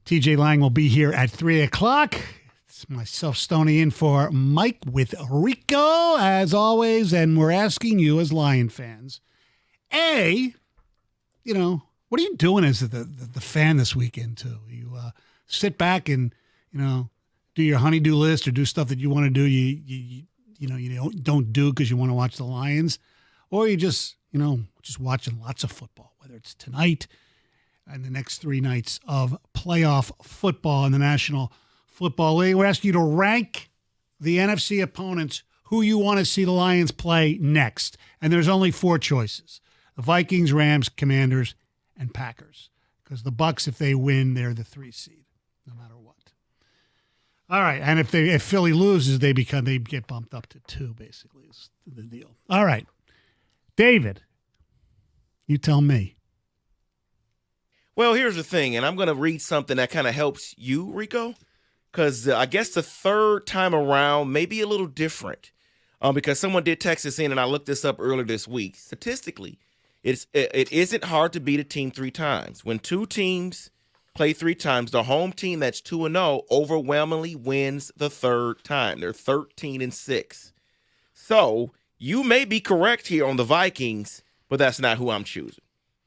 TJ Lang will be here at 3 o'clock. It's myself, Stoney, in for Mike with Rico, as always. And we're asking you as Lion fans, what are you doing as the fan this weekend, too? You sit back and, do your honey-do list or do stuff that you want to do you don't do because you want to watch the Lions? Or you just watching lots of football, whether it's tonight and the next 3 nights of playoff football in the National Football League. We're asking you to rank the NFC opponents who you want to see the Lions play next. And there's only 4 choices: the Vikings, Rams, Commanders, and Packers. Because the Bucs, if they win, they're the 3 seed, no matter what. All right, and if Philly loses, they get bumped up to 2, basically, is the deal. All right, David, you tell me. Well, here's the thing, and I'm going to read something that kind of helps you, Rico, because I guess the third time around may be a little different because someone did text us in, and I looked this up earlier this week. Statistically, it isn't hard to beat a team 3 times. When 2 teams play 3 times, the home team that's 2-0 overwhelmingly wins the 3rd time. They're 13-6. So you may be correct here on the Vikings, but that's not who I'm choosing.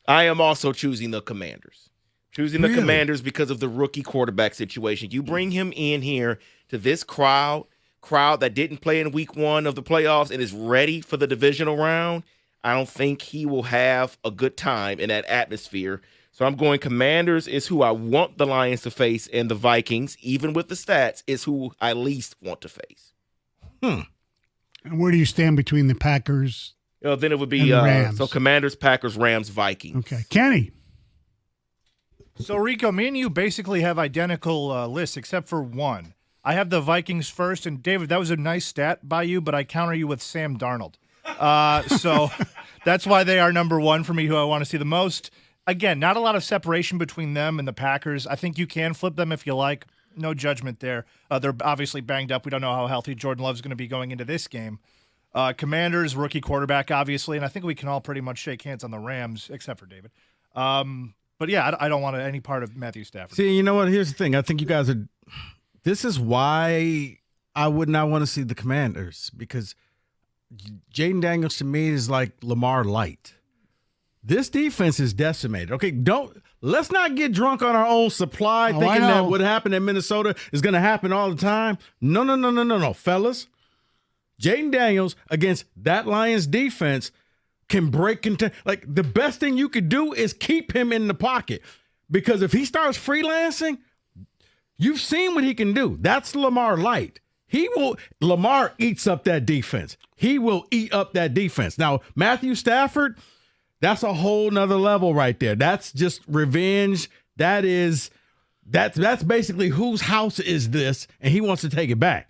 I am also choosing the Commanders. The Commanders because of the rookie quarterback situation. You bring him in here to this crowd that didn't play in week 1 of the playoffs and is ready for the divisional round. I don't think he will have a good time in that atmosphere. So I'm going Commanders is who I want the Lions to face, and the Vikings, even with the stats, is who I least want to face. And where do you stand between the Packers? Then it would be so Commanders, Packers, Rams, Vikings. Okay. Kenny. So, Rico, me and you basically have identical lists except for one. I have the Vikings first, and David, that was a nice stat by you, but I counter you with Sam Darnold. So that's why they are number 1 for me, who I want to see the most. Again, not a lot of separation between them and the Packers. I think you can flip them if you like. No judgment there. They're obviously banged up. We don't know how healthy Jordan Love's going to be going into this game. Commanders, rookie quarterback, obviously, and I think we can all pretty much shake hands on the Rams, except for David. But, yeah, I don't want any part of Matthew Stafford. See, you know what? Here's the thing. I think you guys are – this is why I would not want to see the Commanders, because Jaden Daniels to me is like Lamar light. This defense is decimated. Okay, let's not get drunk on our own supply thinking that what happened in Minnesota is going to happen all the time. No, fellas. Jaden Daniels against that Lions defense can break like the best thing you could do is keep him in the pocket, because if he starts freelancing, you've seen what he can do. That's Lamar light. Lamar eats up that defense. He will eat up that defense. Now, Matthew Stafford, that's a whole nother level right there. That's just revenge. That's basically whose house is this, and he wants to take it back.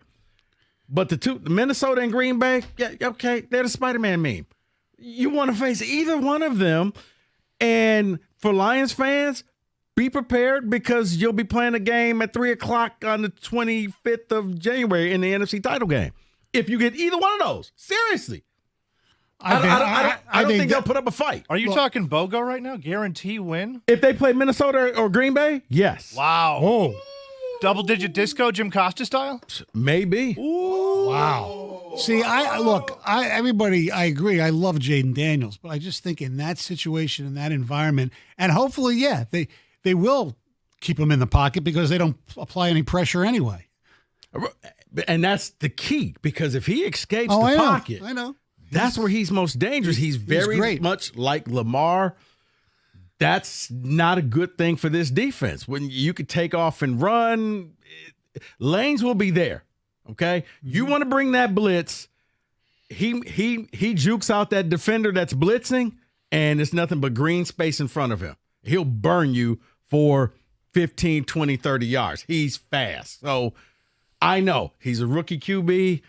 But the Minnesota and Green Bay, yeah, okay, they're the Spider-Man meme. You want to face either one of them. And for Lions fans, be prepared, because you'll be playing a game at 3 o'clock on the 25th of January in the NFC title game. If you get either one of those, seriously. I don't think they'll put up a fight. Are you talking BOGO right now? Guarantee win? If they play Minnesota or Green Bay, yes. Wow. Oh. Double-digit disco, Jim Costa style? Maybe. Ooh. Wow. See, I agree. I love Jaden Daniels, but I just think in that situation, in that environment, and hopefully, yeah, they will keep him in the pocket because they don't apply any pressure anyway. And that's the key, because if he escapes the pocket, I know. That's where he's most dangerous. He's very much like Lamar. That's not a good thing for this defense. When you could take off and run, lanes will be there. Okay, you want to bring that blitz. He jukes out that defender that's blitzing, and it's nothing but green space in front of him. He'll burn you for 15, 20, 30 yards. He's fast. So I know he's a rookie QB.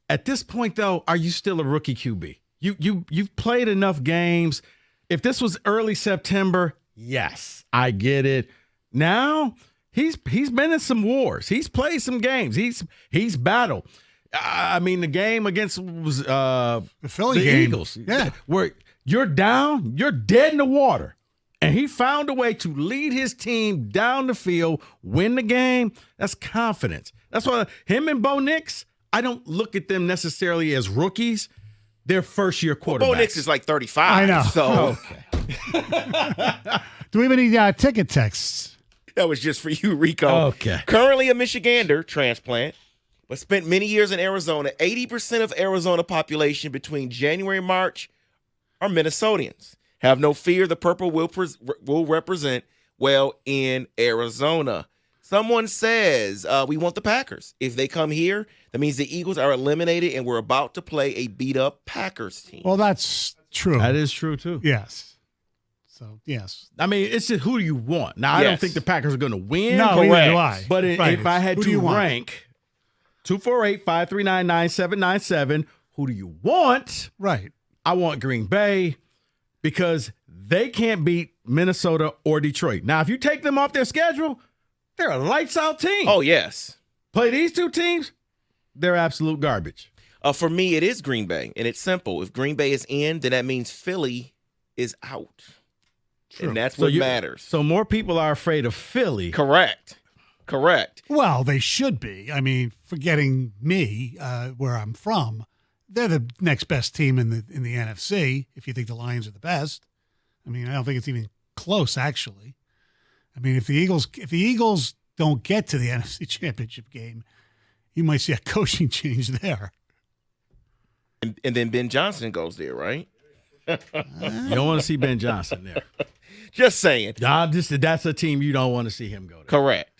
At this point, though, are you still a rookie QB? You've played enough games. If this was early September, yes, I get it. Now he's been in some wars. He's played some games. He's battled. I mean, the game against was the Philly game. Eagles. Yeah, where you're down, you're dead in the water, and he found a way to lead his team down the field, win the game. That's confidence. That's why him and Bo Nix, I don't look at them necessarily as rookies. They're first-year quarterbacks. Bo Nix is like 35. I know. So Do we have any ticket texts? that was just for you, Rico. Okay. Currently a Michigander transplant, but spent many years in Arizona. 80% of Arizona population between January and March are Minnesotans. Have no fear, the purple will represent well in Arizona. Someone says we want the Packers. If they come here, that means the Eagles are eliminated and we're about to play a beat-up Packers team. Well, that's true. That is true, too. Yes. So, yes. I mean, it's just who do you want? Now, I don't Yes. think the Packers are going to win. No, correct. neither do I. But Right. if I had Who do you to want? rank 248-539-9797, who do you want? Right. I want Green Bay because they can't beat Minnesota or Detroit. Now, if you take them off their schedule, they're a lights-out team. Oh, yes. Play these two teams, they're absolute garbage. For me, it is Green Bay, and it's simple. If Green Bay is in, then that means Philly is out. True. And that's what matters. So more people are afraid of Philly. Correct. Well, they should be. I mean, forgetting me, where I'm from, they're the next best team in the NFC. If you think the Lions are the best, I mean, I don't think it's even close. Actually, I mean, if the Eagles don't get to the NFC Championship game, you might see a coaching change there. And then Ben Johnson goes there, right? You don't want to see Ben Johnson there. Just saying. That's a team you don't want to see him go to. Correct.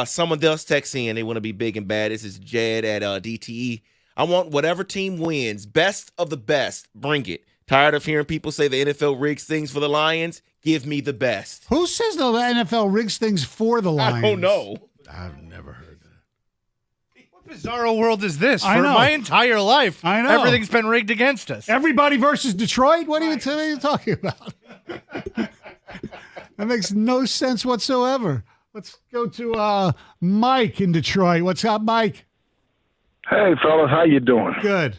Someone else texts in. They want to be big and bad. This is Jed at DTE. I want whatever team wins. Best of the best. Bring it. Tired of hearing people say the NFL rigs things for the Lions? Give me the best. Who says the NFL rigs things for the Lions? I don't know. I've never heard that. What bizarro world is this? I For know. my entire life, I know. everything's been rigged against us. Everybody versus Detroit? What are you talking about? That makes no sense whatsoever. Let's go to Mike in Detroit. What's up, Mike? Hey, fellas, how you doing? Good.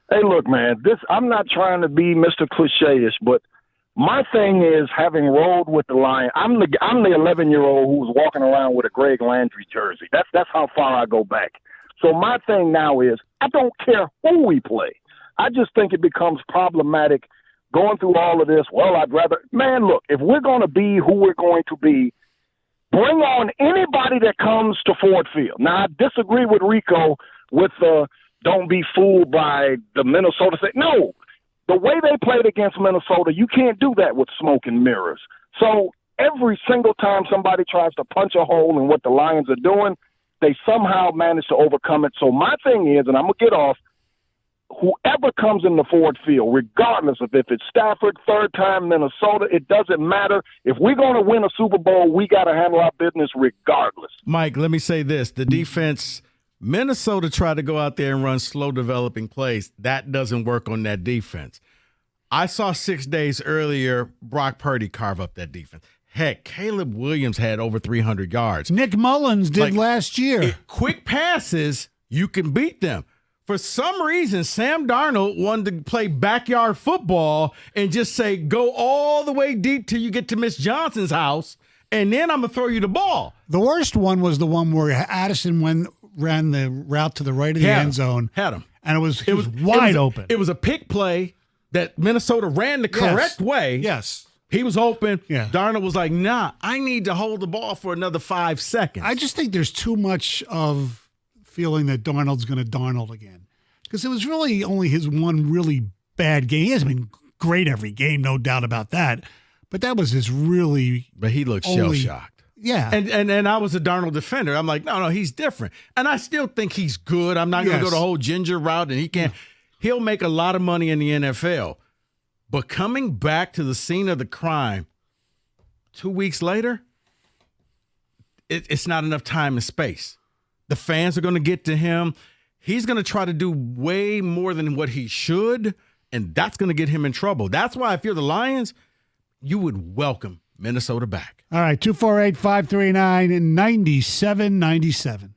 Hey, look, man, I'm not trying to be Mr. Cliche-ish, but my thing is having rolled with the Lions. I'm the 11-year-old who was walking around with a Greg Landry jersey. That's how far I go back. So my thing now is I don't care who we play. I just think it becomes problematic going through all of this. Well, I'd rather – man, look, if we're going to be who we're going to be, bring on anybody that comes to Ford Field. Now, I disagree with Rico with don't be fooled by the Minnesota thing. No, the way they played against Minnesota, you can't do that with smoke and mirrors. So every single time somebody tries to punch a hole in what the Lions are doing, they somehow manage to overcome it. So my thing is, and I'm going to get off, whoever comes in the Ford Field, regardless of if it's Stafford, third time Minnesota, it doesn't matter. If we're going to win a Super Bowl, we got to handle our business regardless. Mike, let me say this. The defense, Minnesota tried to go out there and run slow developing plays. That doesn't work on that defense. I saw 6 days earlier Brock Purdy carve up that defense. Heck, Caleb Williams had over 300 yards. Nick Mullins did Like, last year. Quick passes, you can beat them. For some reason, Sam Darnold wanted to play backyard football and just say, go all the way deep till you get to Miss Johnson's house, and then I'm going to throw you the ball. The worst one was the one where Addison ran the route to the right of the end zone. Had him. And it was wide open. It was a pick play that Minnesota ran the correct way. Yes. He was open. Yeah. Darnold was like, nah, I need to hold the ball for another 5 seconds. I just think there's too much of feeling that Darnold's going to Darnold again. Because it was really only his one really bad game. He hasn't been great every game, no doubt about that. But that was his really But he looked only- shell-shocked. Yeah. And I was a Darnold defender. I'm like, no, he's different. And I still think he's good. I'm not going to go the whole ginger route, and he can't. He'll make a lot of money in the NFL. But coming back to the scene of the crime 2 weeks later, it's not enough time and space. The fans are going to get to him. He's going to try to do way more than what he should, and that's going to get him in trouble. That's why if you're the Lions, you would welcome Minnesota back. All right, 248-539-9797.